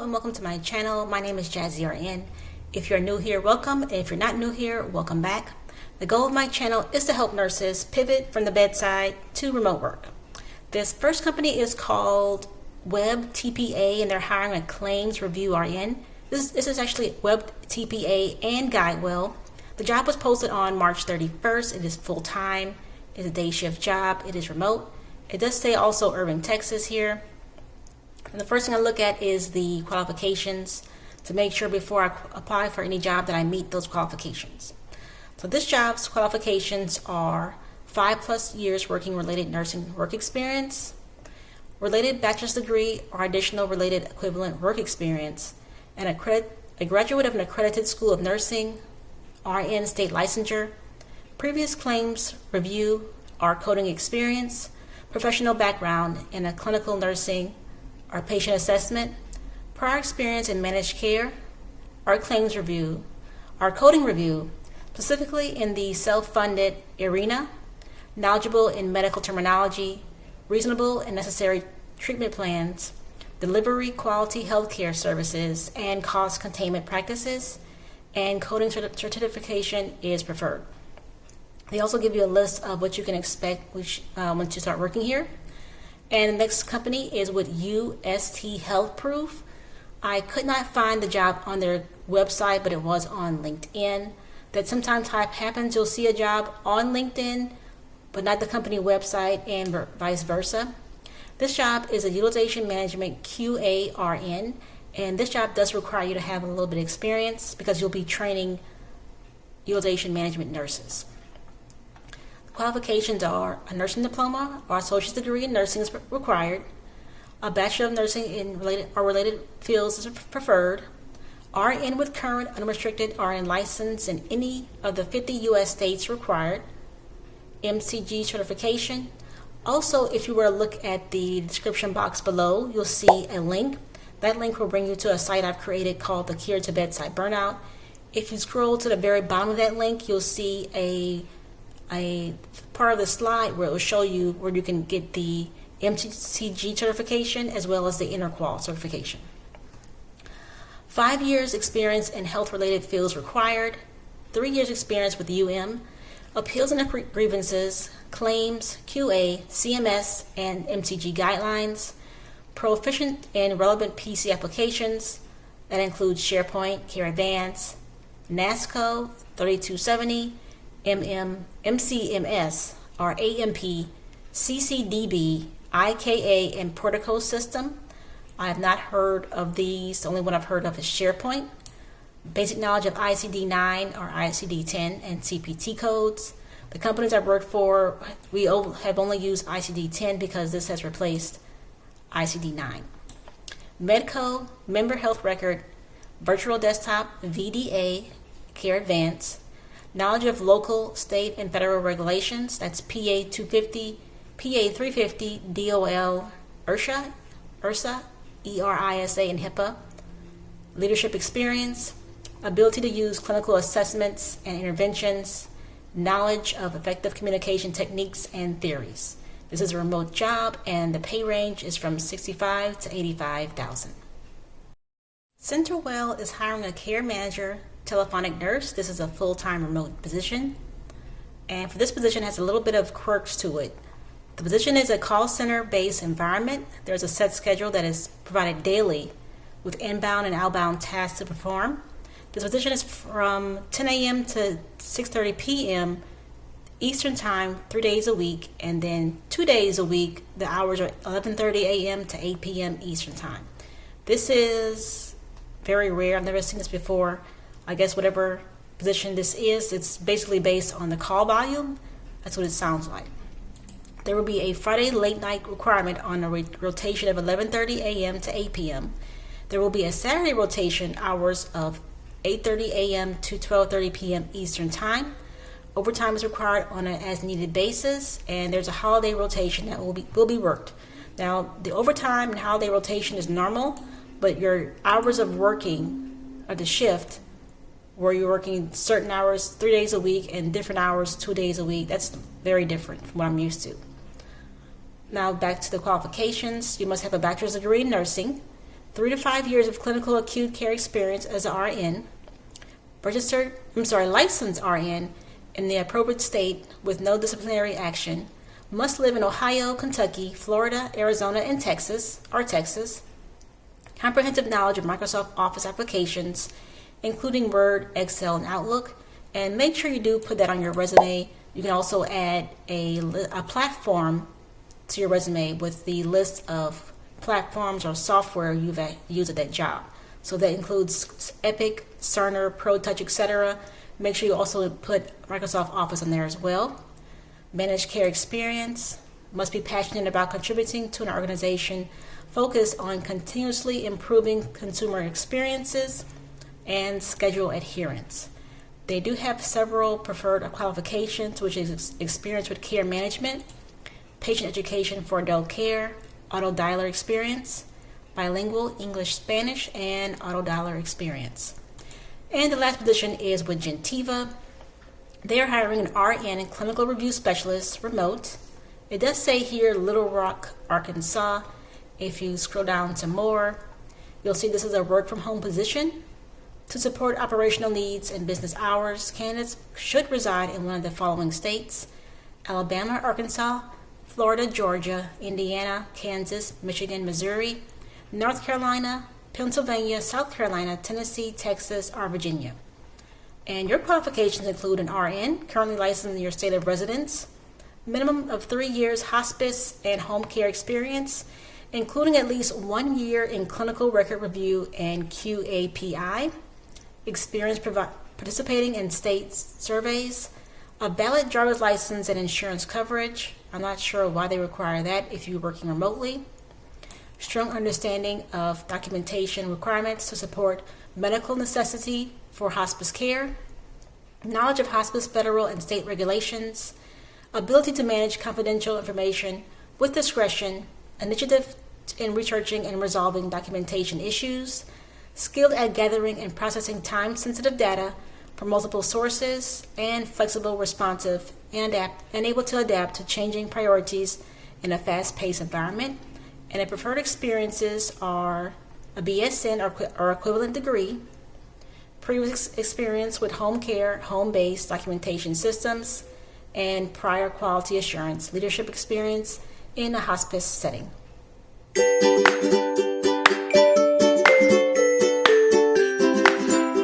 and welcome to my channel. My name is Jazzy RN. If you're new here, welcome. And if you're not new here, welcome back. The goal of my channel is to help nurses pivot from the bedside to remote work. This first company is called Web TPA, and they're hiring a claims review RN. This is actually Web TPA and GuideWell. The job was posted on March 31st. It is full-time. It's a day shift job. It is remote. It does say also Irving, Texas here. And the first thing I look at is the qualifications to make sure before I apply for any job that I meet those qualifications. So this job's qualifications are 5+ years working related nursing work experience, related bachelor's degree or additional related equivalent work experience, and a graduate of an accredited school of nursing, RN state licensure, previous claims review or coding experience, professional background in a clinical nursing or patient assessment, prior experience in managed care, or claims review, or coding review, specifically in the self-funded arena, knowledgeable in medical terminology, reasonable and necessary treatment plans, delivery quality healthcare services, and cost containment practices, and coding certification is preferred. They also give you a list of what you can expect once you start working here. And the next company is with UST Health Proof. I could not find the job on their website, but it was on LinkedIn. That sometimes happens. You'll see a job on LinkedIn, but not the company website, and vice versa. This job is a Utilization Management QA/RN, and this job does require you to have a little bit of experience because you'll be training utilization management nurses. Qualifications are a nursing diploma or associate's degree in nursing is required. A bachelor of nursing in related fields is preferred. RN with current unrestricted RN license in any of the 50 U.S. states required. MCG certification. Also, if you were to look at the description box below, you'll see a link. That link will bring you to a site I've created called the Cure to Bedside Burnout. If you scroll to the very bottom of that link, you'll see a part of the slide where it will show you where you can get the MCG certification as well as the InterQual certification. 5 years experience in health-related fields required. 3 years experience with UM. Appeals and grievances, claims, QA, CMS, and MCG guidelines. Proficient in relevant PC applications. That includes SharePoint, Care Advance, NASCO 3270, MCMS or AMP, CCDB, IKA, and Protouch system. I have not heard of these. The only one I've heard of is SharePoint. Basic knowledge of ICD-9 or ICD-10 and CPT codes. The companies I've worked for, we have only used ICD-10 because this has replaced ICD-9. Medco, member health record, virtual desktop, VDA, Care Advance. Knowledge of local, state, and federal regulations. That's PA 250, PA 350, DOL, ERISA, ERISA, and HIPAA. Leadership experience. Ability to use clinical assessments and interventions. Knowledge of effective communication techniques and theories. This is a remote job, and the pay range is from $65,000 to $85,000. CenterWell is hiring a care manager, telephonic nurse. This is a full-time remote position, and for this position has a little bit of quirks to it. The position is a call center based environment. There's a set schedule that is provided daily with inbound and outbound tasks to perform. This position is from 10 a.m. to 6:30 p.m. Eastern time, 3 days a week, and then 2 days a week the hours are 11:30 a.m. to 8 p.m. Eastern time. This is very rare. I've never seen this before. I guess whatever position this is, it's basically based on the call volume. That's what it sounds like. There will be a Friday late night requirement on a rotation of 11:30 a.m. to 8 p.m. There will be a Saturday rotation hours of 8:30 a.m. to 12:30 p.m. Eastern time. Overtime is required on an as-needed basis, and there's a holiday rotation that will be worked. Now, the overtime and holiday rotation is normal, but your hours of working or the shift where you're working certain hours 3 days a week and different hours 2 days a week, that's very different from what I'm used to. Now back to the qualifications. You must have a bachelor's degree in nursing. 3 to 5 years of clinical acute care experience as an RN, licensed RN in the appropriate state with no disciplinary action, must live in Ohio, Kentucky, Florida, Arizona, and Texas, comprehensive knowledge of Microsoft Office applications, including Word, Excel, and Outlook, and make sure you do put that on your resume. You can also add a platform to your resume with the list of platforms or software you've used at that job. So that includes Epic, Cerner, Protouch, etc. Make sure you also put Microsoft Office on there as well. Managed care experience, must be passionate about contributing to an organization focused on continuously improving consumer experiences and schedule adherence. They do have several preferred qualifications, which is experience with care management, patient education for adult care, auto dialer experience, bilingual English-Spanish, and auto dialer experience. And the last position is with Gentiva. They are hiring an RN and clinical review specialist remote. It does say here Little Rock, Arkansas. If you scroll down to more, you'll see this is a work from home position. To support operational needs and business hours, candidates should reside in one of the following states: Alabama, Arkansas, Florida, Georgia, Indiana, Kansas, Michigan, Missouri, North Carolina, Pennsylvania, South Carolina, Tennessee, Texas, or Virginia. And your qualifications include an RN, currently licensed in your state of residence, minimum of 3 years hospice and home care experience, including at least 1 year in clinical record review and QAPI, experience participating in state surveys, a valid driver's license and insurance coverage. I'm not sure why they require that if you're working remotely. Strong understanding of documentation requirements to support medical necessity for hospice care, knowledge of hospice federal and state regulations, ability to manage confidential information with discretion, initiative in researching and resolving documentation issues, skilled at gathering and processing time-sensitive data from multiple sources, and flexible, responsive, and able to adapt to changing priorities in a fast-paced environment. And the preferred experiences are a BSN or equivalent degree, previous experience with home care, home-based documentation systems, and prior quality assurance leadership experience in a hospice setting.